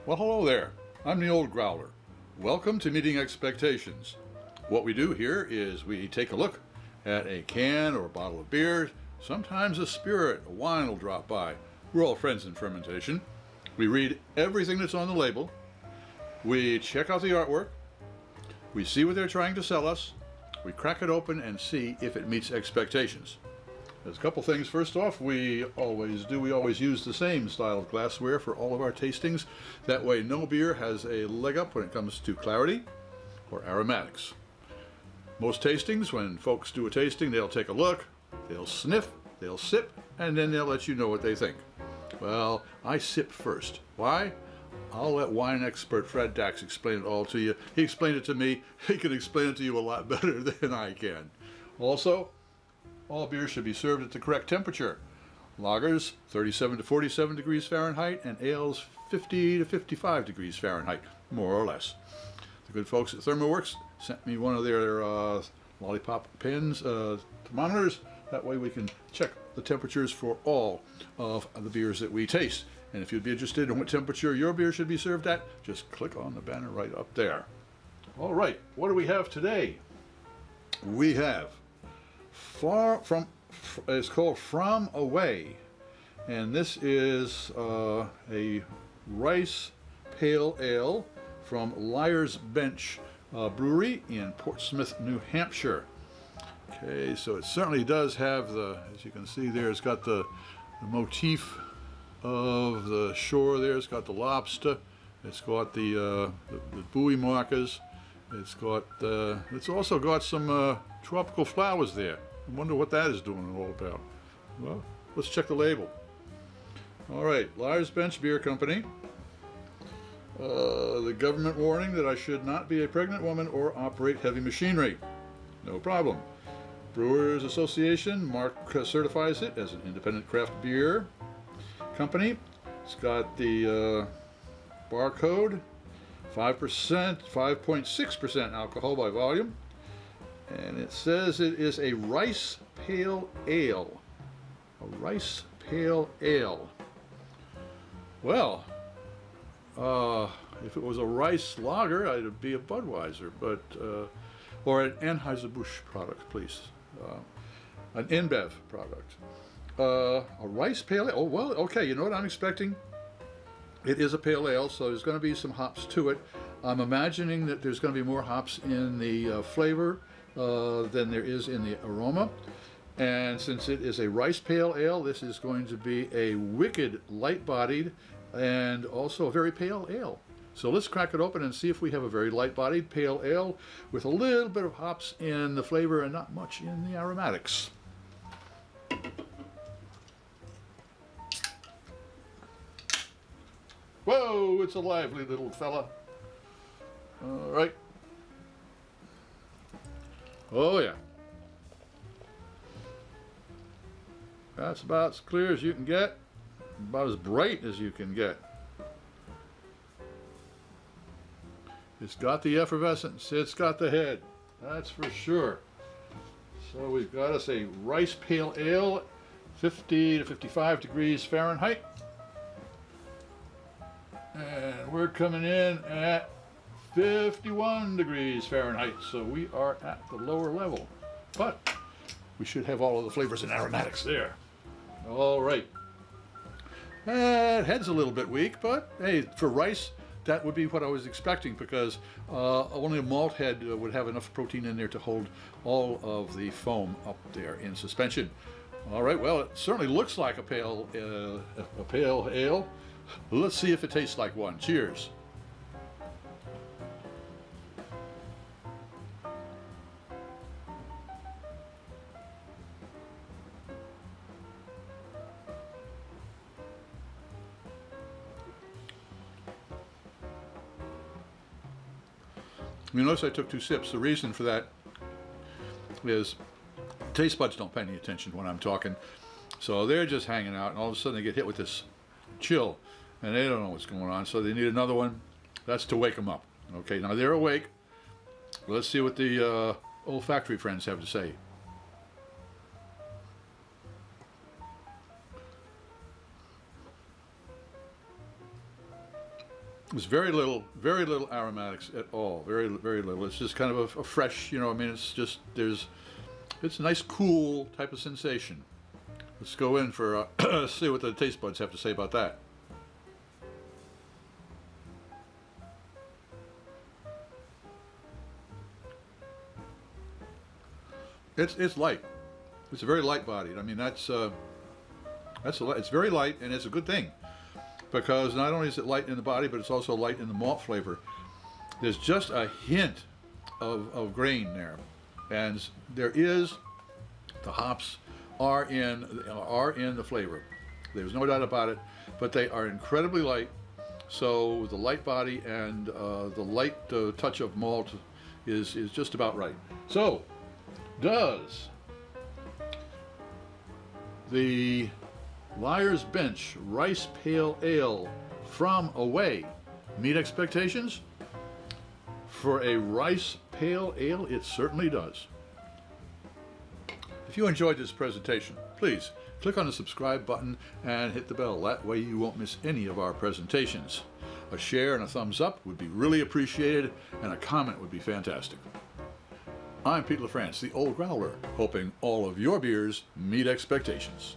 Well, hello there. I'm the old Growler. Welcome to Meeting Expectations. What we do here is we take a look at a can or a bottle of beer. Sometimes a spirit, a wine will drop by. We're all friends in fermentation. We read everything that's on the label. We check out the artwork. We see what they're trying to sell us. We crack it open and see if it meets expectations. There's a couple things. First off, we always use the same style of glassware for all of our tastings. That way no beer has a leg up when it comes to clarity or aromatics. Most tastings, when folks do a tasting, they'll take a look, they'll sniff, they'll sip, and then they'll let you know what they think. Well, I sip first. Why? I'll let wine expert Fred Dax explain it all to you. He explained it to me. He can explain it to you a lot better than I can. Also, all beer should be served at the correct temperature. Lagers, 37 to 47 degrees Fahrenheit, and ales, 50 to 55 degrees Fahrenheit, more or less. The good folks at ThermoWorks sent me one of their lollipop pens, thermometers. That way we can check the temperatures for all of the beers that we taste. And if you'd be interested in what temperature your beer should be served at, just click on the banner right up there. All right, what do we have today? We have it's called From Away, and this is a rice pale ale from Liar's Bench Brewery in Portsmouth, New Hampshire. Okay, so it certainly does have as you can see there, it's got the motif of the shore there. It's got the lobster. It's got the buoy markers. It's also got some tropical flowers there. I wonder what that is doing all about. Well, let's check the label. All right, Liar's Bench Beer Company. The government warning that I should not be a pregnant woman or operate heavy machinery. No problem. Brewers Association certifies it as an independent craft beer company. It's got the barcode, 5.6% alcohol by volume. And it says it is a rice pale ale. A rice pale ale. Well, if it was a rice lager, it'd be a Budweiser, but or an Anheuser-Busch product, please. An InBev product. A rice pale ale. Oh, well, okay, you know what I'm expecting? It is a pale ale, so there's going to be some hops to it. I'm imagining that there's going to be more hops in the flavor than there is in the aroma. And since it is a rice pale ale, this is going to be a wicked light-bodied and also a very pale ale. So let's crack it open and see if we have a very light-bodied pale ale with a little bit of hops in the flavor and not much in the aromatics. Whoa, it's a lively little fella. All right. Oh yeah. That's about as clear as you can get, about as bright as you can get. It's got the effervescence, it's got the head, that's for sure. So we've got us a rice pale ale, 50 to 55 degrees Fahrenheit. And we're coming in at 51 degrees Fahrenheit, so we are at the lower level. But we should have all of the flavors and aromatics there. All right. Head's a little bit weak, but hey, for rice, that would be what I was expecting, because only a malt head would have enough protein in there to hold all of the foam up there in suspension. All right, well, it certainly looks like a pale ale. Let's see if it tastes like one. Cheers. You notice I took 2 sips. The reason for that is taste buds don't pay any attention when I'm talking. So they're just hanging out, and all of a sudden they get hit with this chill, and they don't know what's going on, so they need another one. That's to wake them up. Okay, now they're awake. Let's see what the olfactory friends have to say. There's very little aromatics at all. Very little. It's just kind of a fresh, I mean, it's a nice, cool type of sensation. Let's go in for, see what the taste buds have to say about that. It's light. It's a very light bodied. I mean, it's very light, and it's a good thing, because not only is it light in the body, but it's also light in the malt flavor. There's just a hint of grain there, and the hops are in the flavor. There's no doubt about it, but they are incredibly light. So the light body and the light touch of malt is just about right. So, does the Liar's Bench Rice Pale Ale from Away meet expectations? For a rice pale ale, it certainly does. If you enjoyed this presentation, please click on the subscribe button and hit the bell. That way you won't miss any of our presentations. A share and a thumbs up would be really appreciated, and a comment would be fantastic. I'm Pete LaFrance, the Old Growler, hoping all of your beers meet expectations.